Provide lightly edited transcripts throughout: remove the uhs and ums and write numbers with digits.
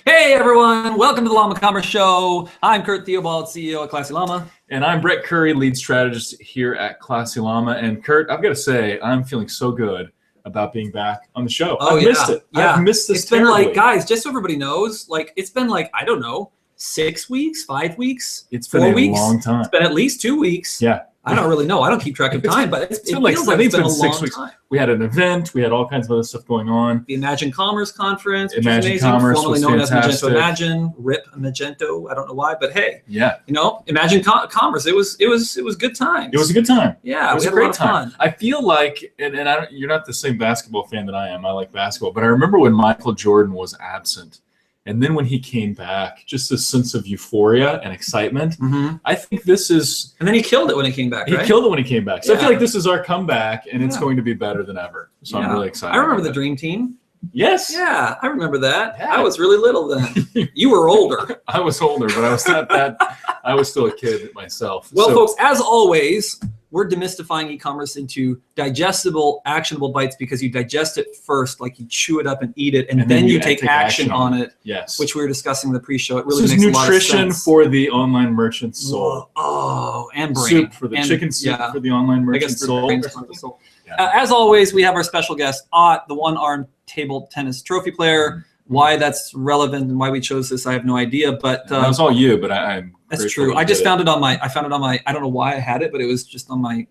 Hey everyone, welcome to the Llama Commerce Show. I'm Kurt Theobald, CEO at Classy Llama. And I'm Brett Curry, lead strategist here at Classy Llama. And Kurt, I've got to say, I'm feeling so good about being back on the show. I've missed it. Yeah. I've missed this It's been terribly. like, guys, just so everybody knows, it's been I don't know, 6 weeks, 5 weeks, It's been 4 a weeks. long time. It's been at least 2 weeks. Yeah. I don't really know. I don't keep track of time, but it feels like it's been a 6 long weeks. time. We had an event. We had all kinds of other stuff going on. The Imagine Commerce Conference, which Imagine is amazing, Commerce formerly was known as fantastic. Magento Imagine, RIP Magento. I don't know why, but hey, Yeah. Imagine Commerce. It was good time. It was a good time. Yeah, It was we a had great lot of time. fun. I feel like, and you're not the same basketball fan that I am. I like basketball. But I remember when Michael Jordan was absent. And then when he came back, just this sense of euphoria and excitement. Mm-hmm. I think this is... And then he killed it when he came back, right? He killed it when he came back. So I Yeah. feel like this is our comeback, and it's Yeah. going to be better than ever. So I'm really excited. I remember about the it. Dream Team. Yes. Yeah, I remember that. Yeah. I was really little then. You were older. I was older, but I was not that. I was still a kid myself. Well, So- folks, as always, we're demystifying e-commerce into digestible, actionable bites because you digest it first, like you chew it up and eat it, and then you take action on it, Yes. which we were discussing in the pre-show. It really this makes is a lot of nutrition sense. for the online merchant's soul. Oh, and brain. Soup for the And- chicken soup yeah. for the online I merchant's guess the soul. brain's part of the soul. Yeah. As always, we have our special guest, Ott, the one-armed table tennis trophy player. Why that's relevant and why we chose this, I have no idea. But That was all you, but I'm. that's grateful true. that I you just did it. found it on my. I found it on my. I don't know why I had it, but it was just on my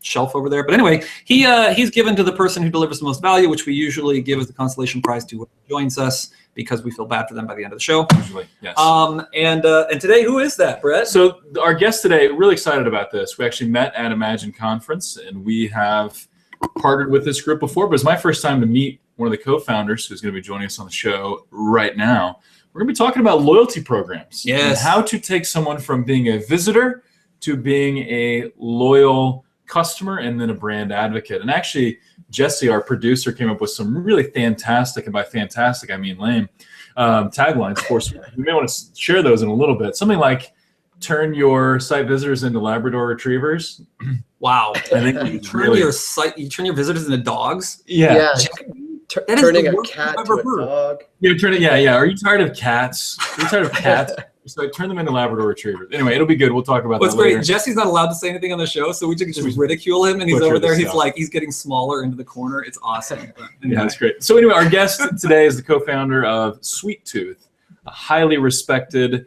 shelf over there. But anyway, he's given to the person who delivers the most value, which we usually give as the consolation prize to whoever joins us because we feel bad for them by the end of the show. Usually, yes. And today, who is that, Brett? So our guest today, really excited about this. We actually met at Imagine Conference, and we have partnered with this group before, but it's my first time to meet one of the co-founders who's going to be joining us on the show right now. We're going to be talking about loyalty programs. Yes. And how to take someone from being a visitor to being a loyal customer and then a brand advocate. And actually, Jesse, our producer, came up with some really fantastic, and by fantastic, I mean lame, taglines for us. We may want to share those in a little bit. Something like, turn your site visitors into Labrador retrievers. Wow. I think You turn you turn your visitors into dogs. Yeah. That is Turning the a worst cat I've to ever a heard. dog. Yeah. Are you tired of cats? Are you tired of cats? So turn them into Labrador retrievers. Anyway, it'll be good. We'll talk about What's that later. great, Jesse's not allowed to say anything on the show, so we just We ridicule him, and he's butcher over there. the He's stuff. he's getting smaller into the corner. It's awesome. But Yeah, anyway. that's great. So anyway, our guest today is the co-founder of Sweet Tooth, a highly respected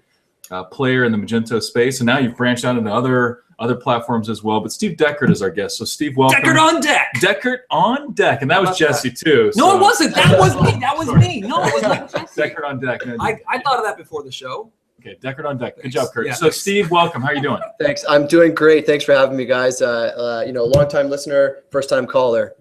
player in the Magento space, and now you've branched out into other platforms as well. But Steve Deckert is our guest. So Steve, welcome. Deckard on deck. Deckert on deck, and that How was about Jesse too. No, so- it wasn't. That was me. That was me. No, it was not Jesse. Deckert on deck. I thought of that before the show. Okay, Deckard on deck. Good Thanks. job, Kurt. Yeah, So thanks. Steve, welcome. How are you doing? Thanks. I'm doing great. Thanks for having me, guys. Long-time listener, first-time caller.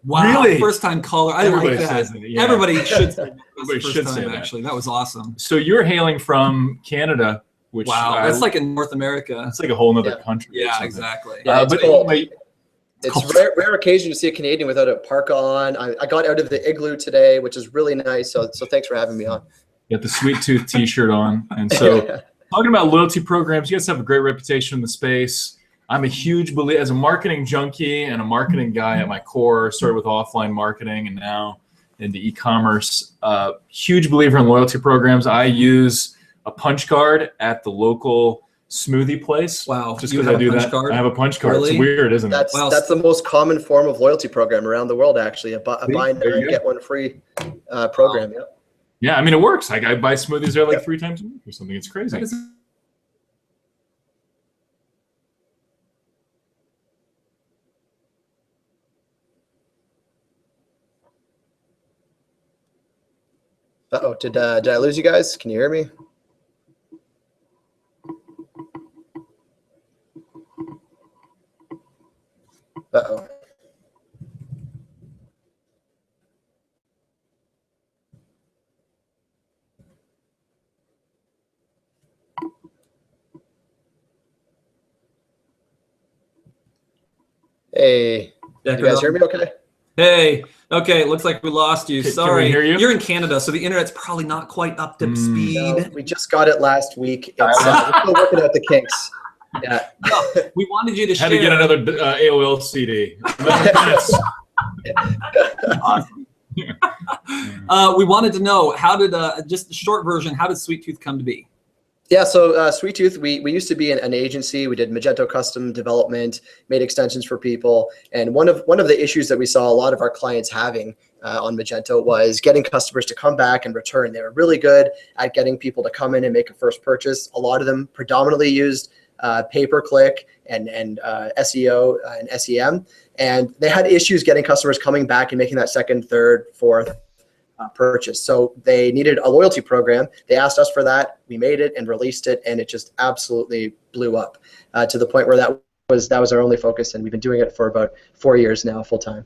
Wow. Really? First time caller. I Everybody like that. says it, yeah. Everybody should say that. Everybody First should time, say that. Actually, that was awesome. So you're hailing from Canada, which Wow. That's like in North America. that's like a whole nother Yeah. country. or Yeah, something. exactly. Yeah, it's but cold. anyway, It's rare occasion to see a Canadian without a parka on. I got out of the igloo today, which is really nice. So thanks for having me on. you got the Sweet Tooth T-shirt on, and so talking about loyalty programs, you guys have a great reputation in the space. I'm a huge believer as a marketing junkie and a marketing guy at my core. Started with offline marketing and now into e-commerce. Huge believer in loyalty programs. I use a punch card at the local smoothie place. Wow. Just You because have I a do punch that. card? I have a punch card. Really? It's weird, isn't it? That's Wow. that's the most common form of loyalty program around the world, actually. A buy There you nine, go. get one free program. Yeah. Yeah, I mean, it works. I buy smoothies there like 3 times a week or something. It's crazy. That is- Uh-oh, did I lose you guys? Can you hear me? Uh-oh. Hey, you guys hear me okay? Hey, okay, looks like we lost you. Can we Sorry. hear you? You're in Canada, so the internet's probably not quite up to speed. No, we just got it last week. It's, we're still working out the kinks. Yeah. We wanted you to Had share. to get another AOL CD. Yes. Awesome. We wanted to know, how did, just the short version, how did Sweet Tooth come to be? Yeah, so Sweet Tooth, we used to be an agency. We did Magento custom development, made extensions for people. And one of the issues that we saw a lot of our clients having on Magento was getting customers to come back and return. They were really good at getting people to come in and make a first purchase. A lot of them predominantly used pay-per-click and SEO and SEM. And they had issues getting customers coming back and making that second, third, fourth purchase. So they needed a loyalty program. They asked us for that. We made it and released it, and it just absolutely blew up to the point where that was our only focus, and we've been doing it for about 4 years now, full time.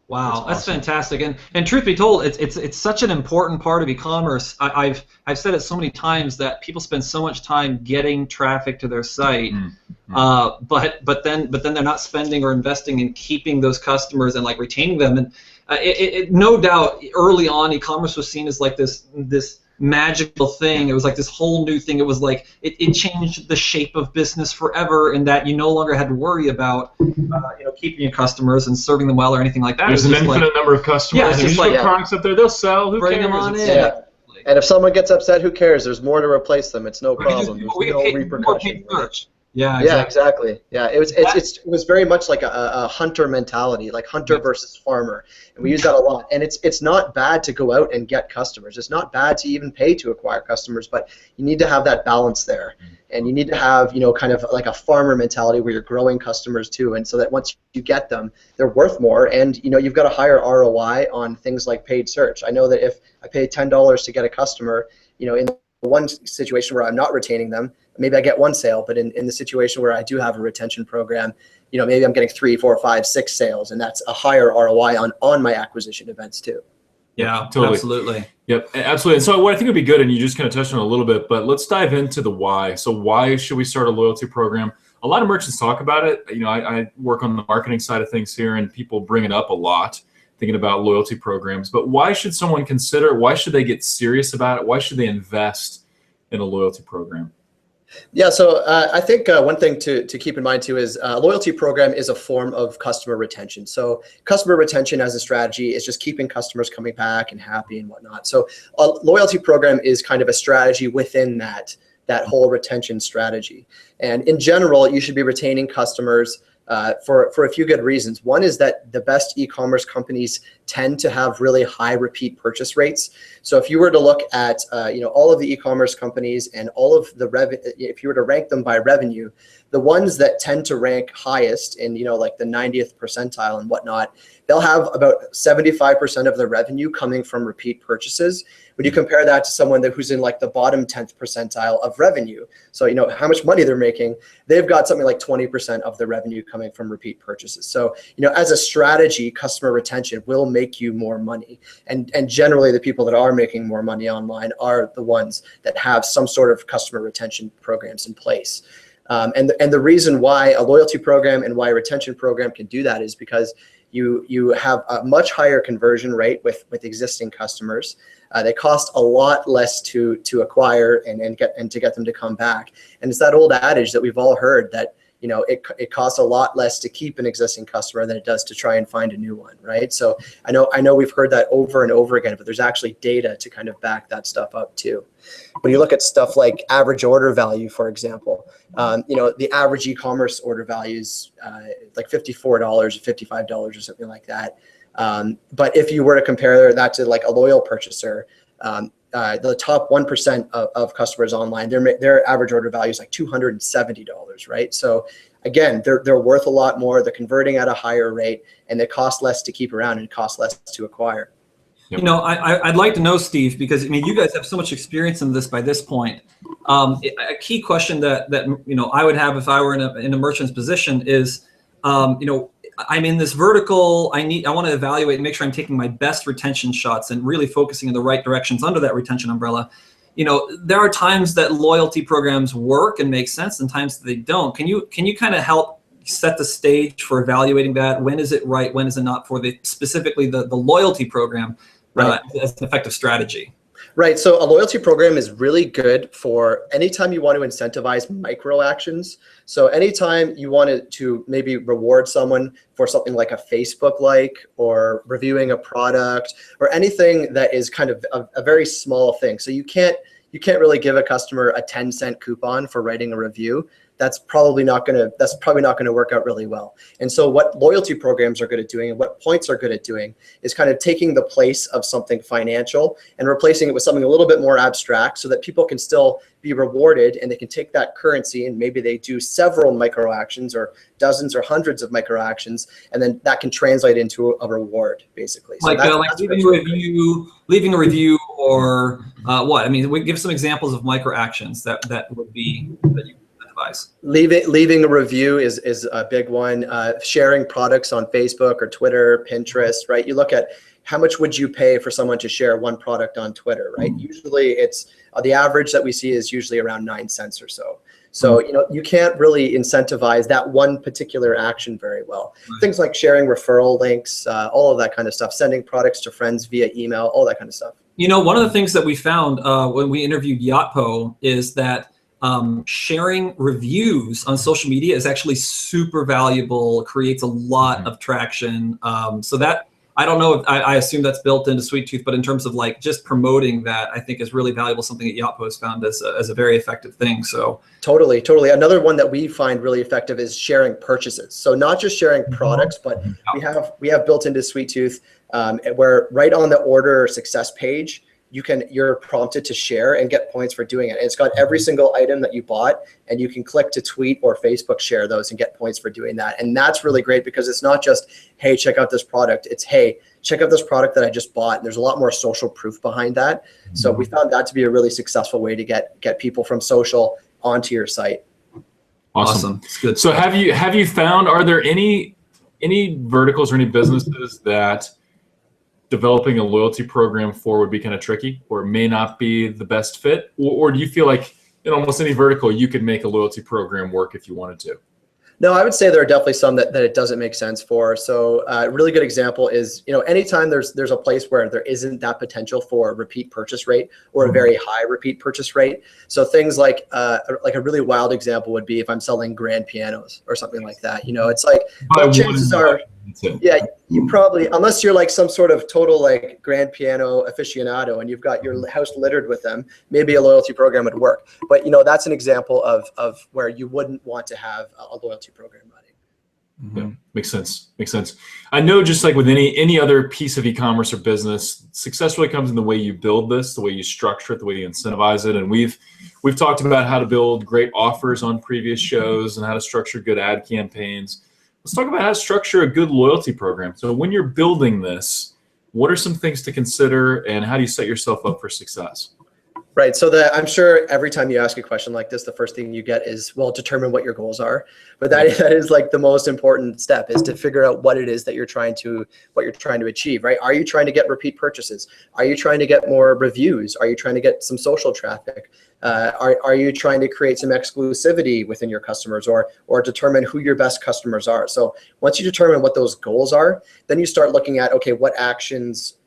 Wow, that's fantastic. And truth be told, it's such an important part of e-commerce. I've said it so many times that people spend so much time getting traffic to their site, but then they're not spending or investing in keeping those customers and like retaining them. And no doubt, early on, e-commerce was seen as like this magical thing. It was like this whole new thing. It was like it changed the shape of business forever, in that you no longer had to worry about keeping your customers and serving them well or anything like that. There's an infinite number of customers. Yeah, it's just like products up there, they'll sell. Who bring cares? them on in. Yeah. And if someone gets upset, who cares? There's more to replace them. It's no problem. There's no repercussion. Yeah, exactly. Yeah, exactly. Yeah, it was very much like a hunter mentality, like hunter versus farmer, and we use that a lot. And it's not bad to go out and get customers. It's not bad to even pay to acquire customers, but you need to have that balance there, and you need to have kind of like a farmer mentality where you're growing customers too, and so that once you get them, they're worth more, and you've got a higher ROI on things like paid search. I know that if I pay $10 to get a customer, in one situation where I'm not retaining them, maybe I get one sale, but in the situation where I do have a retention program, maybe I'm getting 3, 4, 5, 6 sales, and that's a higher ROI on my acquisition events too. Yeah, totally. Absolutely. Yep, absolutely. And so what I think would be good, and you just kind of touched on it a little bit, but let's dive into the why. So why should we start a loyalty program? A lot of merchants talk about it. I work on the marketing side of things here, and people bring it up a lot, thinking about loyalty programs. But why should someone consider? Why should they get serious about it? Why should they invest in a loyalty program? Yeah, so I think one thing to keep in mind too is a loyalty program is a form of customer retention. So customer retention as a strategy is just keeping customers coming back and happy and whatnot. So a loyalty program is kind of a strategy within that whole retention strategy. And in general, you should be retaining customers for a few good reasons. One is that the best e-commerce companies tend to have really high repeat purchase rates. So if you were to look at all of the e-commerce companies and all of the if you were to rank them by revenue, the ones that tend to rank highest in like the 90th percentile and whatnot, they'll have about 75% of their revenue coming from repeat purchases. When you compare that to someone who's in like the bottom 10th percentile of revenue, so how much money they're making, they've got something like 20% of the revenue coming from repeat purchases. So as a strategy, customer retention will make you more money, and generally the people that are making more money online are the ones that have some sort of customer retention programs in place. And the reason why a loyalty program and why a retention program can do that is because you have a much higher conversion rate with existing customers. They cost a lot less to acquire and to get them to come back. And it's that old adage that we've all heard that it costs a lot less to keep an existing customer than it does to try and find a new one, right? So I know we've heard that over and over again, but there's actually data to kind of back that stuff up too. When you look at stuff like average order value, for example, the average e-commerce order value is like $54 or $55 or something like that. But if you were to compare that to like a loyal purchaser, the top 1% of customers online, their average order value is like $270, right? So again, they're worth a lot more. They're converting at a higher rate, and they cost less to keep around and cost less to acquire. Yep. I'd like to know, Steve, because you guys have so much experience in this by this point. A key question that I would have if I were in a merchant's position is, I'm in this vertical. I want to evaluate and make sure I'm taking my best retention shots and really focusing in the right directions under that retention umbrella. There are times that loyalty programs work and make sense, and times that they don't. Can you kind of help set the stage for evaluating that? When is it right? When is it not for specifically the loyalty program as an effective strategy? Right. So a loyalty program is really good for anytime you want to incentivize micro actions. So anytime you want to maybe reward someone for something like a Facebook like, or reviewing a product, or anything that is kind of a very small thing. So you can't really give a customer a 10-cent coupon for writing a review. That's probably not going to work out really well. And so what loyalty programs are good at doing, and what points are good at doing, is kind of taking the place of something financial and replacing it with something a little bit more abstract, so that people can still be rewarded, and they can take that currency and maybe they do several micro actions, or dozens or hundreds of micro actions, and then that can translate into a reward, basically. So like that's leaving a review, or what? I mean, we give some examples of micro actions that would be that you advise. Leaving a review is a big one. Sharing products on Facebook or Twitter, Pinterest, right? You look at how much would you pay for someone to share one product on Twitter, right? Usually it's the average that we see is usually around 9 cents or so. So, you can't really incentivize that one particular action very well. Right. Things like sharing referral links, all of that kind of stuff, sending products to friends via email, all that kind of stuff. One of the things that we found when we interviewed Yotpo is that sharing reviews on social media is actually super valuable, creates a lot of traction. So that, I don't know if I assume that's built into Sweet Tooth, but in terms of like just promoting that, I think is really valuable, something that Yotpo has found as a very effective thing. So totally. Another one that we find really effective is sharing purchases. So not just sharing products, but we have built into Sweet Tooth where right on the order success page, you're prompted to share and get points for doing it. And it's got every single item that you bought, and you can click to tweet or Facebook share those and get points for doing that. And that's really great, because it's not just, hey, check out this product. It's, hey, check out this product that I just bought. And there's a lot more social proof behind that. So we found that to be a really successful way to get people from social onto your site. Awesome. It's good. So have you found, are there any verticals or any businesses that developing a loyalty program for would be kind of tricky, or may not be the best fit? Or do you feel like in almost any vertical you could make a loyalty program work if you wanted to? No, I would say there are definitely some that it doesn't make sense for. So a really good example is, anytime there's a place where there isn't that potential for a repeat purchase rate, or a very high repeat purchase rate. So things like a really wild example would be if I'm selling grand pianos or something like that. It's like, well, chances are, yeah, you probably, unless you're like some sort of total like grand piano aficionado and you've got your house littered with them, maybe a loyalty program would work. But that's an example of where you wouldn't want to have a loyalty program running. Yeah, makes sense. I know, just like with any other piece of e-commerce or business, success really comes in the way you build this, the way you structure it, the way you incentivize it. And we've talked about how to build great offers on previous shows and how to structure good ad campaigns. Let's talk about how to structure a good loyalty program. So when you're building this, what are some things to consider, and how do you set yourself up for success? Right. So I'm sure every time you ask a question like this, the first thing you get is, well, determine what your goals are. But that is like the most important step, is to figure out what it is that you're trying to achieve, right? Are you trying to get repeat purchases? Are you trying to get more reviews? Are you trying to get some social traffic? Are you trying to create some exclusivity within your customers, or determine who your best customers are? So once you determine what those goals are, then you start looking at, okay, what actions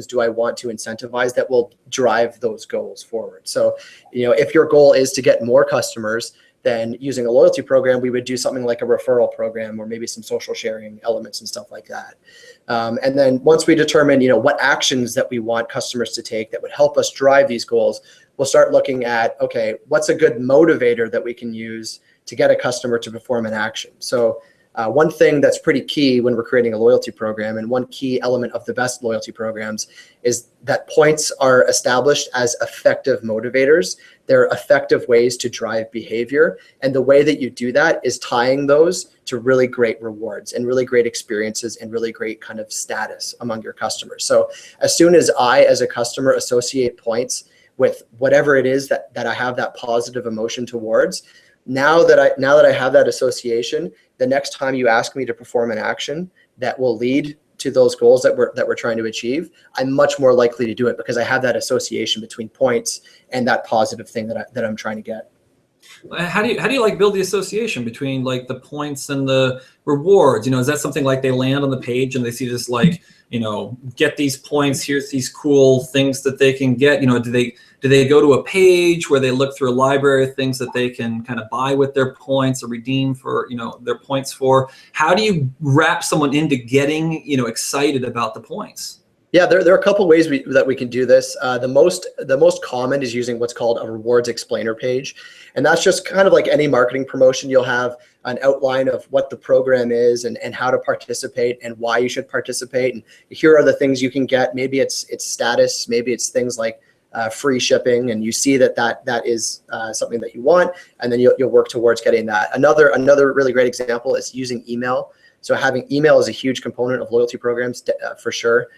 do I want to incentivize that will drive those goals forward? So, if your goal is to get more customers, then using a loyalty program, we would do something like a referral program, or maybe some social sharing elements and stuff like that. And then once we determine, what actions that we want customers to take that would help us drive these goals, we'll start looking at, okay, what's a good motivator that we can use to get a customer to perform an action? So one thing that's pretty key when we're creating a loyalty program, and one key element of the best loyalty programs, is that points are established as effective motivators. They're effective ways to drive behavior. And the way that you do that is tying those to really great rewards and really great experiences and really great kind of status among your customers. So as soon as I, as a customer, associate points with whatever it is that I have that positive emotion towards, now that I have that association, the next time you ask me to perform an action that will lead to those goals that we're trying to achieve, I'm much more likely to do it, because I have that association between points and that positive thing that I'm trying to get. How do you like build the association between like the points and the rewards? Is that something like they land on the page and they see this like, get these points, here's these cool things that they can get? Do they go to a page where they look through a library of things that they can kind of buy with their points or redeem for, their points for? How do you wrap someone into getting, excited about the points? Yeah, there are a couple ways that we can do this. The most common is using what's called a rewards explainer page. And that's just kind of like any marketing promotion. You'll have an outline of what the program is and how to participate and why you should participate. And here are the things you can get. Maybe it's status, maybe it's things like free shipping, and you see that is something that you want, and then you'll work towards getting that. Another really great example is using email. So having email is a huge component of loyalty programs for sure.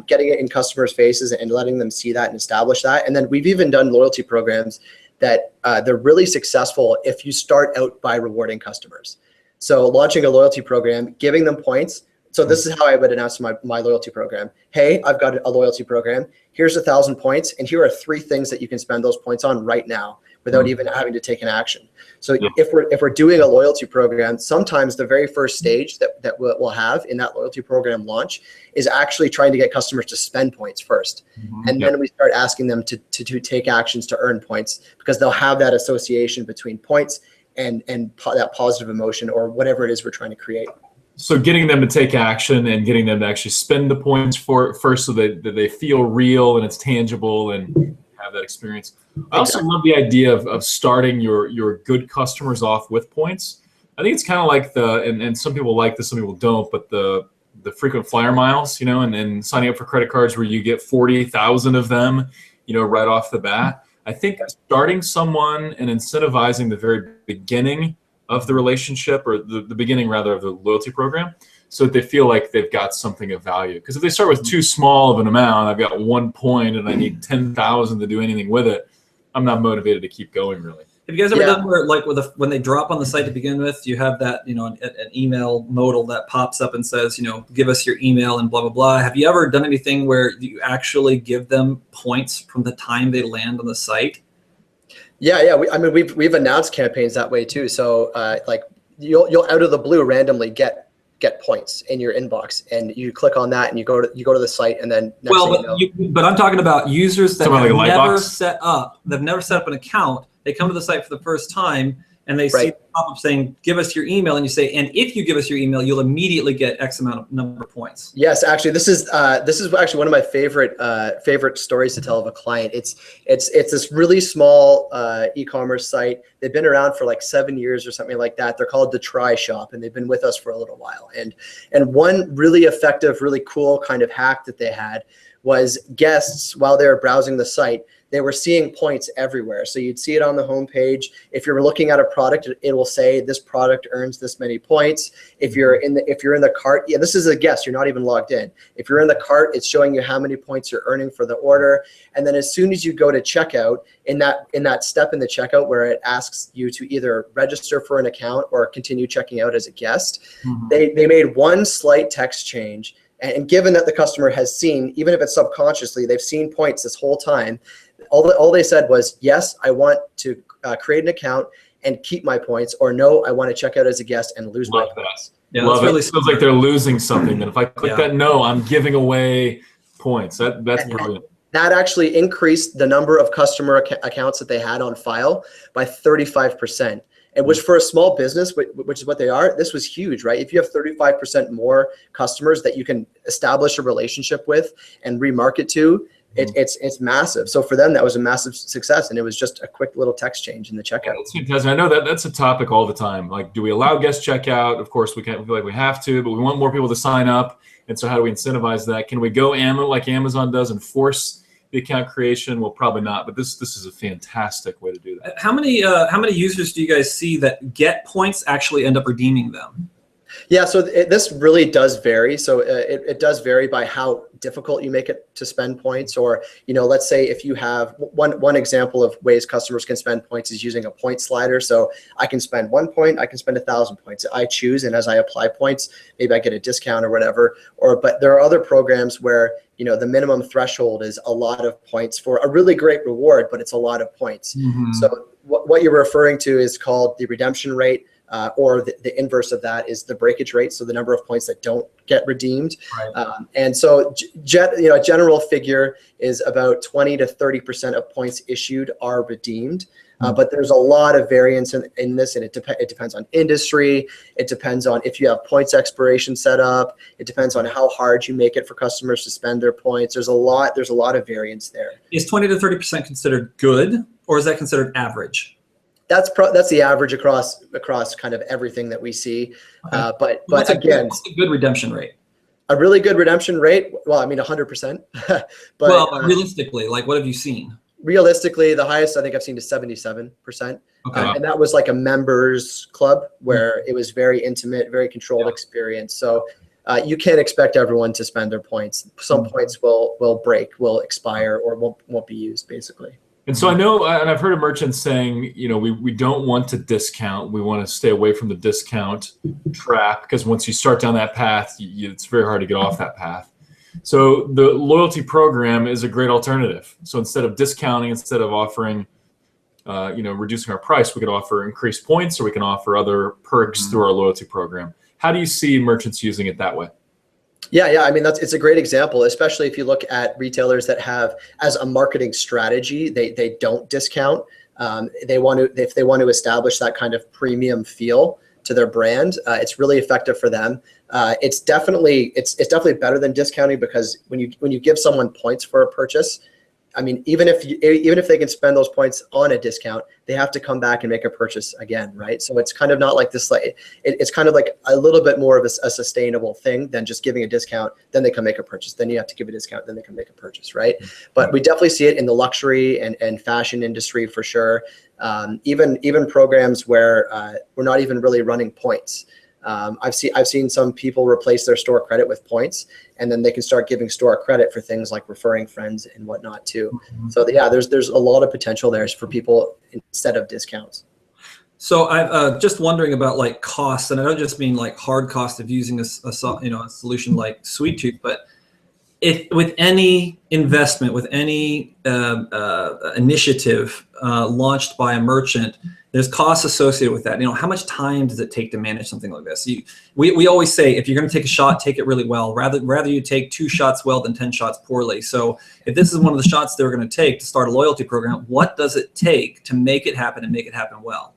Getting it in customers' faces and letting them see that and establish that. And then we've even done loyalty programs that they're really successful if you start out by rewarding customers. So launching a loyalty program, giving them points. So this is how I would announce my loyalty program. Hey, I've got a loyalty program. Here's 1,000 points. And here are 3 things that you can spend those points on right now without even having to take an action. So if we're doing a loyalty program, sometimes the very first stage that we'll have in that loyalty program launch is actually trying to get customers to spend points first. And then we start asking them to take actions to earn points, because they'll have that association between points and that positive emotion or whatever it is we're trying to create. So getting them to take action and getting them to actually spend the points first so that they feel real and it's tangible and have that experience. I also love the idea of starting your good customers off with points. I think it's kind of like and some people like this, some people don't, but the frequent flyer miles, and signing up for credit cards where you get 40,000 of them, right off the bat. I think starting someone and incentivizing the very beginning of the relationship, or the beginning rather of the loyalty program, so that they feel like they've got something of value. Because if they start with too small of an amount, I've got 1 point and I need 10,000 to do anything with it, I'm not motivated to keep going, really. Have you guys ever done where, like, when they drop on the site to begin with, you have that, an email modal that pops up and says, give us your email and blah, blah, blah. Have you ever done anything where you actually give them points from the time they land on the site? Yeah. We've announced campaigns that way too. So like you'll out of the blue randomly get points in your inbox, and you click on that and you go to the site, and then but I'm talking about users that have like never set up an account. They come to the site for the first time and they see the pop-up saying, give us your email, and you say, and if you give us your email, you'll immediately get X number of points. Yes, actually, this is actually one of my favorite stories to tell of a client. It's this really small e-commerce site. They've been around for like 7 years or something like that. They're called The Try Shop, and they've been with us for a little while. And one really effective, really cool kind of hack that they had was guests, while they were browsing the site, they were seeing points everywhere. So you'd see it on the homepage. If you're looking at a product, it will say this product earns this many points. If you're in the cart, this is a guess, you're not even logged in. If you're in the cart, it's showing you how many points you're earning for the order. And then as soon as you go to checkout, in that step in the checkout where it asks you to either register for an account or continue checking out as a guest, they made one slight text change. And given that the customer has seen, even if it's subconsciously, they've seen points this whole time, all they said was, yes, I want to create an account and keep my points, or no, I want to check out as a guest and lose my points. Yeah, love it. It feels like they're losing something. Then if I click that no, I'm giving away points. That's brilliant. That actually increased the number of customer accounts that they had on file by 35%. And which for a small business, which is what they are, this was huge, right? If you have 35% more customers that you can establish a relationship with and remarket to, it's massive. So for them, that was a massive success, and it was just a quick little text change in the checkout. That's fantastic. I know that's a topic all the time. Like, do we allow guest checkout? Of course, we feel like we have to, but we want more people to sign up. And so how do we incentivize that? Can we go like Amazon does and force the account creation? Well, probably not, but this is a fantastic way to do that. How many users do you guys see that get points actually end up redeeming them? Yeah, so this really does vary. So it does vary by how difficult you make it to spend points. Or, let's say if you have one example of ways customers can spend points is using a point slider. So I can spend 1 point, I can spend 1,000 points. I choose, and as I apply points, maybe I get a discount or whatever. But there are other programs where the minimum threshold is a lot of points for a really great reward, but it's a lot of points. Mm-hmm. So what you're referring to is called the redemption rate. Or the inverse of that is the breakage rate, so the number of points that don't get redeemed. Right. And so, a general figure is about 20 to 30% of points issued are redeemed. But there's a lot of variance in this, and it depends on industry. It depends on if you have points expiration set up. It depends on how hard you make it for customers to spend their points. There's a lot of variance there. Is 20 to 30% considered good, or is that considered average? That's the average across kind of everything that we see. Okay. But What's again, a good redemption rate? A really good redemption rate. Well, I mean, 100%. But realistically, like what have you seen? Realistically, the highest I think I've seen is 77%. Okay. And that was like a members club where it was very intimate, very controlled experience. So you can't expect everyone to spend their points. Some points will break, will expire, or won't be used, basically. And so I know, and I've heard of merchants saying, we don't want to discount. We want to stay away from the discount trap, because once you start down that path, it's very hard to get off that path. So the loyalty program is a great alternative. So instead of discounting, instead of offering, reducing our price, we could offer increased points, or we can offer other perks through our loyalty program. How do you see merchants using it that way? Yeah. I mean, it's a great example, especially if you look at retailers that have, as a marketing strategy, they don't discount. If they want to establish that kind of premium feel to their brand, it's really effective for them. It's definitely better than discounting, because when you give someone points for a purchase, I mean, even if they can spend those points on a discount, they have to come back and make a purchase again, right? So it's kind of not like this, like it's kind of like a little bit more of a sustainable thing than just giving a discount, then they can make a purchase, then you have to give a discount, then they can make a purchase, right? But we definitely see it in the luxury and fashion industry for sure. Even programs where we're not even really running points. I've seen some people replace their store credit with points, and then they can start giving store credit for things like referring friends and whatnot too. So yeah, there's a lot of potential there for people instead of discounts. So I'm just wondering about like costs, and I don't just mean like hard cost of using a solution like SweetTooth, but with any investment, with any initiative launched by a merchant, there's costs associated with that. How much time does it take to manage something like this? We always say, if you're going to take a shot, take it really well. Rather you take 2 shots well than 10 shots poorly. So if this is one of the shots they're going to take to start a loyalty program, what does it take to make it happen and make it happen well?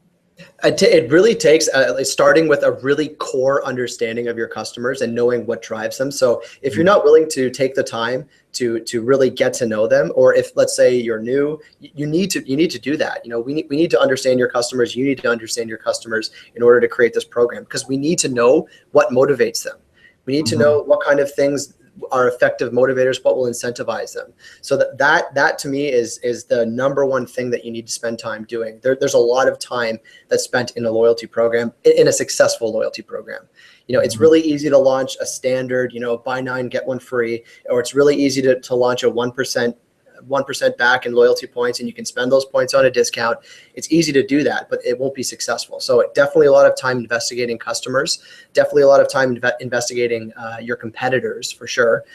It really takes starting with a really core understanding of your customers and knowing what drives them. So if you're not willing to take the time to really get to know them, or if, let's say, you're new, you need to do that. We need to understand your customers. You need to understand your customers in order to create this program, because we need to know what motivates them. We need to know what kind of things are effective motivators, what will incentivize them. So that to me is the number one thing that you need to spend time doing. There's a lot of time that's spent in a loyalty program, in a successful loyalty program. It's really easy to launch a standard, buy 9, get 1 free, or it's really easy to launch a 1% back in loyalty points, and you can spend those points on a discount. It's easy to do that, but it won't be successful. So definitely a lot of time investigating customers, definitely a lot of time investigating your competitors for sure.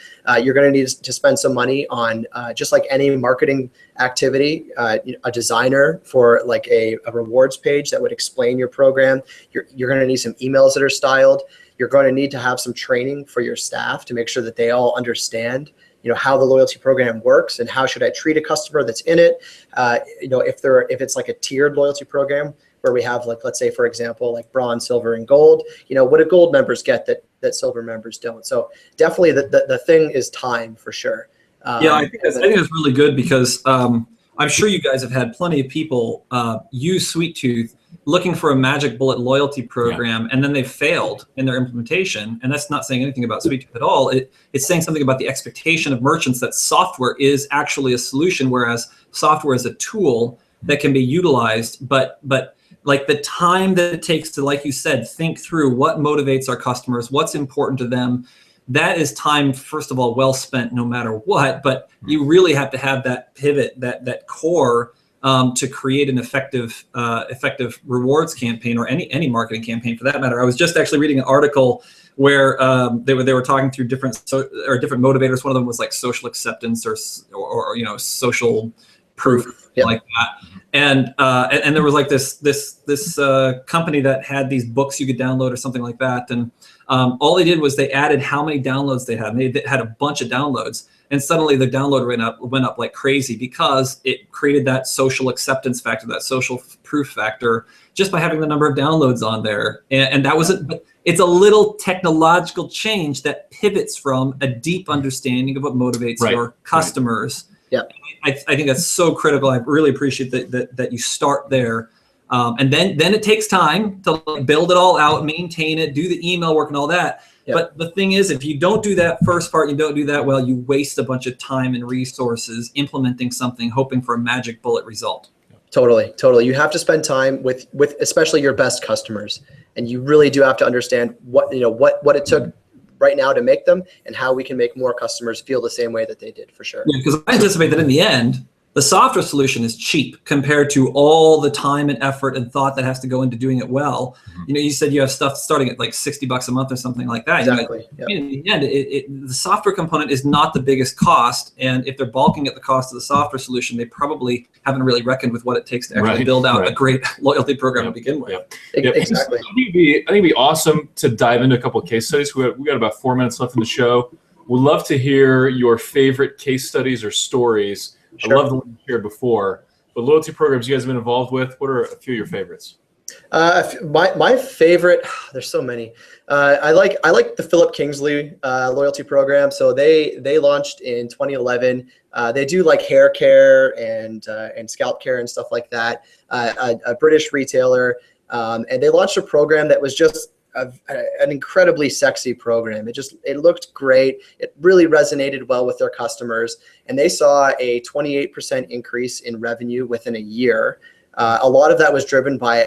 You're going to need to spend some money on, just like any marketing activity, a designer for like a rewards page that would explain your program. You're going to need some emails that are styled. You're going to need to have some training for your staff to make sure that they all understand how the loyalty program works and how should I treat a customer that's in it. If it's like a tiered loyalty program where we have, like, let's say, for example, like bronze, silver, and gold, what do gold members get that silver members don't? So definitely the thing is time for sure. I think that's really good, because I'm sure you guys have had plenty of people use SweetTooth looking for a magic bullet loyalty program, and then they've failed in their implementation. And that's not saying anything about SweetTooth at all. It's saying something about the expectation of merchants that software is actually a solution, whereas software is a tool that can be utilized. But like the time that it takes to, like you said, think through what motivates our customers, what's important to them. That is time, first of all, well spent no matter what, but you really have to have that pivot, that core to create an effective rewards campaign, or any marketing campaign for that matter. I was just actually reading an article where they were talking through different motivators. One of them was like social acceptance or social proof, like that. And there was like this company that had these books you could download or something like that. And all they did was they added how many downloads they had. And they had a bunch of downloads, and suddenly the download went up like crazy, because it created that social acceptance factor, that social proof factor, just by having the number of downloads on there. And that was it. It's a little technological change that pivots from a deep understanding of what motivates your customers. Yeah, I think that's so critical. I really appreciate that you start there. And then it takes time to build it all out, maintain it, do the email work and all that. Yep. But the thing is, if you don't do that first part, you don't do that well, you waste a bunch of time and resources implementing something, hoping for a magic bullet result. Totally. You have to spend time with especially your best customers, and you really do have to understand what it took right now to make them, and how we can make more customers feel the same way that they did, for sure. Yeah, because I anticipate that in the end, the software solution is cheap compared to all the time and effort and thought that has to go into doing it well. You said you have stuff starting at like $60 a month or something like that. Exactly. I mean, in the end, the software component is not the biggest cost. And if they're balking at the cost of the software solution, they probably haven't really reckoned with what it takes to actually build out a great loyalty program to begin with. Exactly. I think it'd be awesome to dive into a couple of case studies. We got about 4 minutes left in the show. We'd love to hear your favorite case studies or stories. Sure. I love the one you shared before. But loyalty programs you guys have been involved with, what are a few of your favorites? My favorite, there's so many. I like the Philip Kingsley loyalty program. So they launched in 2011. They do like hair care and scalp care and stuff like that. A British retailer, and they launched a program that was just an incredibly sexy program. It looked great. It really resonated well with their customers, and they saw a 28% increase in revenue within a year. A lot of that was driven by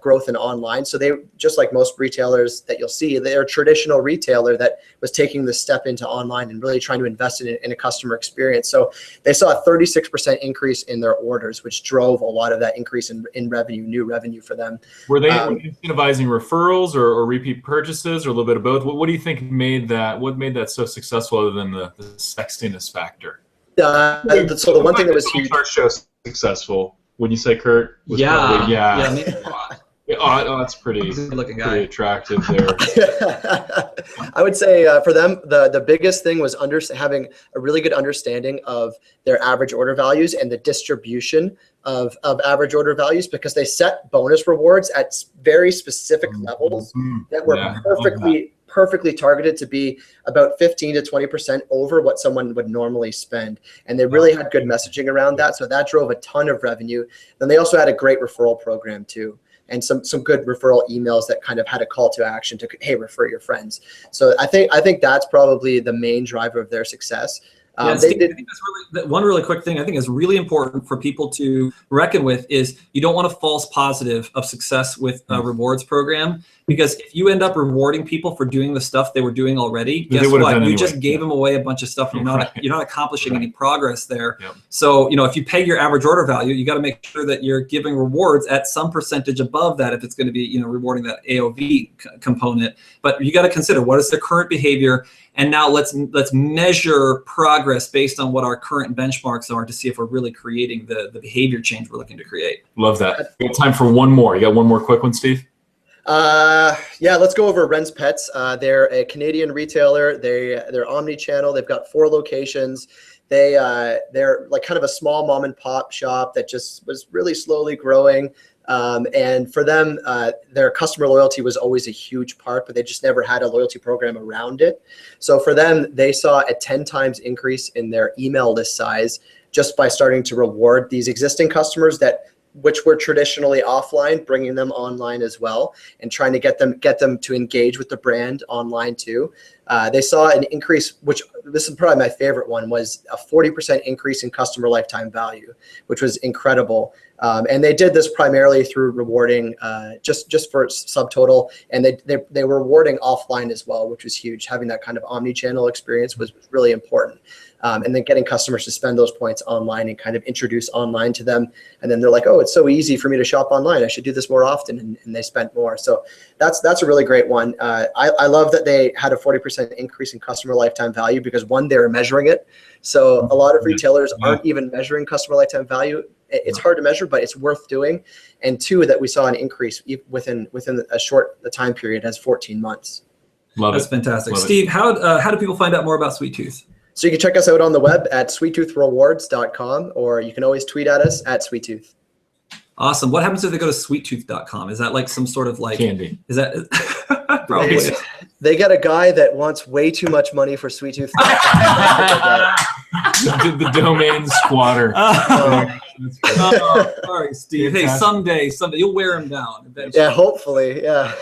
growth in online. So they, just like most retailers that you'll see, they're a traditional retailer that was taking the step into online and really trying to invest in a customer experience. So they saw a 36% increase in their orders, which drove a lot of that increase in revenue, new revenue for them. Were they incentivizing referrals or repeat purchases, or a little bit of both? What do you think made that so successful, other than the sexiness factor? So the one thing that was huge. Show successful. When you say Kurt, was oh, that's pretty attractive there. I would say for them, the biggest thing was having a really good understanding of their average order values and the distribution of average order values, because they set bonus rewards at very specific levels that were perfectly targeted to be about 15 to 20% over what someone would normally spend. And they really had good messaging around that. So that drove a ton of revenue. Then they also had a great referral program too, and some good referral emails that kind of had a call to action to, hey, refer your friends. So I think that's probably the main driver of their success. Steve, I think that's one really quick thing I think is really important for people to reckon with is you don't want a false positive of success with a rewards program, because if you end up rewarding people for doing the stuff they were doing already, guess what? You just gave them away a bunch of stuff, and you're not accomplishing any progress there. Yep. So if you peg your average order value, you got to make sure that you're giving rewards at some percentage above that if it's going to be rewarding that AOV component. But you got to consider, what is their current behavior, and now let's measure progress based on what our current benchmarks are to see if we're really creating the behavior change we're looking to create. Love that. We have time for one more. You got one more quick one, Steve? Let's go over Ren's Pets. They're a Canadian retailer. They're omni-channel. They've got 4 locations. They're like kind of a small mom and pop shop that just was really slowly growing. And for them, their customer loyalty was always a huge part, but they just never had a loyalty program around it. So for them, they saw a 10 times increase in their email list size just by starting to reward these existing customers that which were traditionally offline, bringing them online as well, and trying to get them to engage with the brand online too. They saw an increase, which this is probably my favorite one, was a 40% increase in customer lifetime value, which was incredible. And they did this primarily through rewarding just for subtotal, and they were rewarding offline as well, which was huge. Having that kind of omni-channel experience was really important. And then getting customers to spend those points online and kind of introduce online to them. And then they're like, oh, it's so easy for me to shop online. I should do this more often. And they spent more. So that's a really great one. I love that they had a 40% increase in customer lifetime value because, one, they were measuring it. So a lot of retailers aren't even measuring customer lifetime value. It's hard to measure, but it's worth doing. And two, that we saw an increase within a short time period as 14 months. That's fantastic. Steve, how do people find out more about Sweet Tooth? So you can check us out on the web at sweettoothrewards.com, or you can always tweet at us at sweettooth. Awesome. What happens if they go to sweettooth.com? Is that like some sort of like candy? Is that probably? They get a guy that wants way too much money for Sweet Tooth. The domain squatter. Sorry, Steve. Hey, someday you'll wear him down eventually. Yeah, hopefully. Yeah.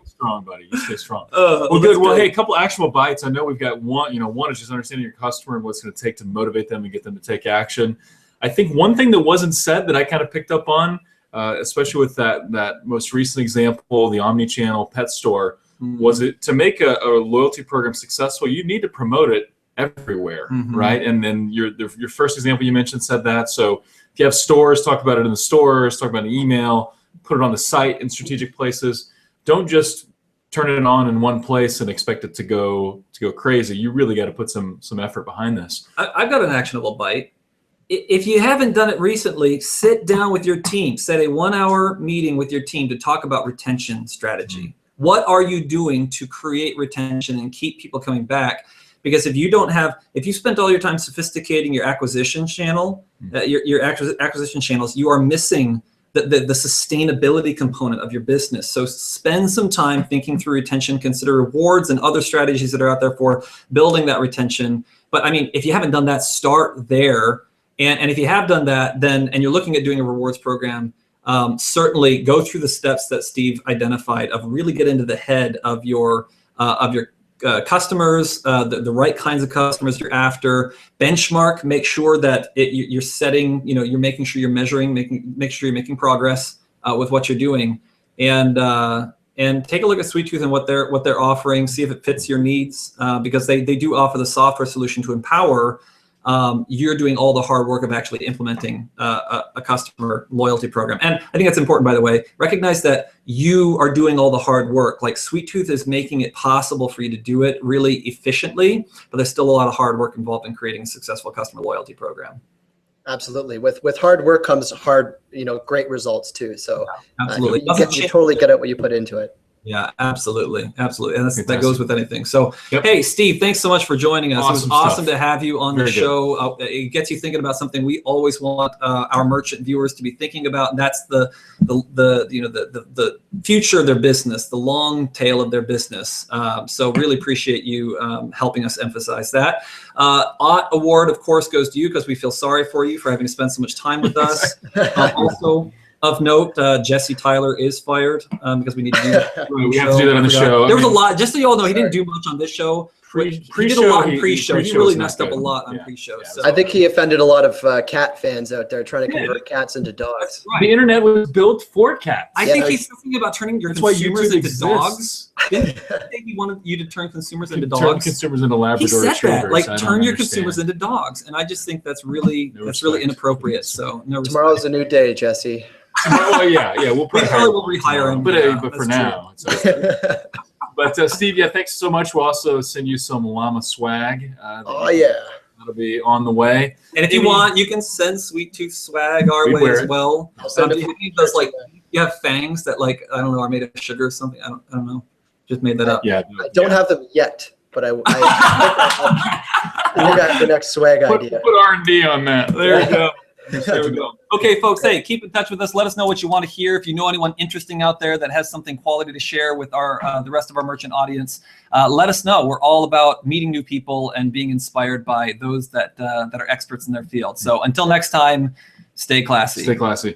Strong, buddy. You stay strong. Well, good. Well, hey, a couple actionable bites. I know we've got one. One is just understanding your customer and what it's going to take to motivate them and get them to take action. I think one thing that wasn't said that I kind of picked up on, especially with that most recent example, the omni-channel pet store, was it to make a loyalty program successful, you need to promote it everywhere, right? And then your first example you mentioned said that. So if you have stores, talk about it in the stores, talk about an email, put it on the site in strategic places. Don't just turn it on in one place and expect it to go crazy. You really got to put some effort behind this. I've got an actionable bite. If you haven't done it recently, sit down with your team. Set a 1-hour meeting with your team to talk about retention strategy. What are you doing to create retention and keep people coming back? Because if you spent all your time sophisticating your acquisition channel, your acquisition channels, you are missing the sustainability component of your business. So spend some time thinking through retention, consider rewards and other strategies that are out there for building that retention. But I mean, if you haven't done that, start there. And if you have done that, and you're looking at doing a rewards program, certainly go through the steps that Steve identified of really get into the head of your customers, the right kinds of customers you're after. Benchmark, make sure that you're setting, you're making sure you're measuring, make sure you're making progress with what you're doing, and take a look at Sweet Tooth and what they're offering. See if it fits your needs, because they do offer the software solution to empower. You're doing all the hard work of actually implementing a customer loyalty program. And I think that's important, by the way. Recognize that you are doing all the hard work. Like Sweet Tooth is making it possible for you to do it really efficiently, but there's still a lot of hard work involved in creating a successful customer loyalty program. Absolutely. With hard work comes great results too. So absolutely. You totally get out what you put into it. Yeah, absolutely. And that goes with anything. So, Hey, Steve, thanks so much for joining us. It was awesome to have you on the show. It gets you thinking about something we always want our merchant viewers to be thinking about, and that's the future of their business, the long tail of their business. So really appreciate you helping us emphasize that. OTT award, of course, goes to you because we feel sorry for you for having to spend so much time with us. Also, of note, Jesse Tyler is fired because we need to do that. We have to do that on the show. There was a lot. Just so you all know, he didn't do much on this show. He did a lot in pre-show. He really messed up a lot on pre-show. Yeah. So. I think he offended a lot of cat fans out there trying to convert cats into dogs. Right. The internet was built for cats. I think he's thinking about turning your consumers into dogs. Didn't he wanted you to turn consumers into dogs? Turn consumers into Labrador He said Retrievers. that, like turn your consumers into dogs, and I just think that's really inappropriate. So no. Tomorrow's a new day, Jesse. Well, yeah, we'll probably rehire him. But for now, but Steve, thanks so much. We'll also send you some llama swag. That'll be on the way. And if you want, you can send Sweet Tooth swag our way as well. Do you have those you have fangs that I don't know are made of sugar or something? I don't know. Just made that up. I don't have them yet, but I think that's the next swag idea. Put R&D on that. There we go. There we go. Okay, folks, hey, keep in touch with us. Let us know what you want to hear. If you know anyone interesting out there that has something quality to share with the rest of our merchant audience, let us know. We're all about meeting new people and being inspired by those that are experts in their field. So until next time, stay classy. Stay classy.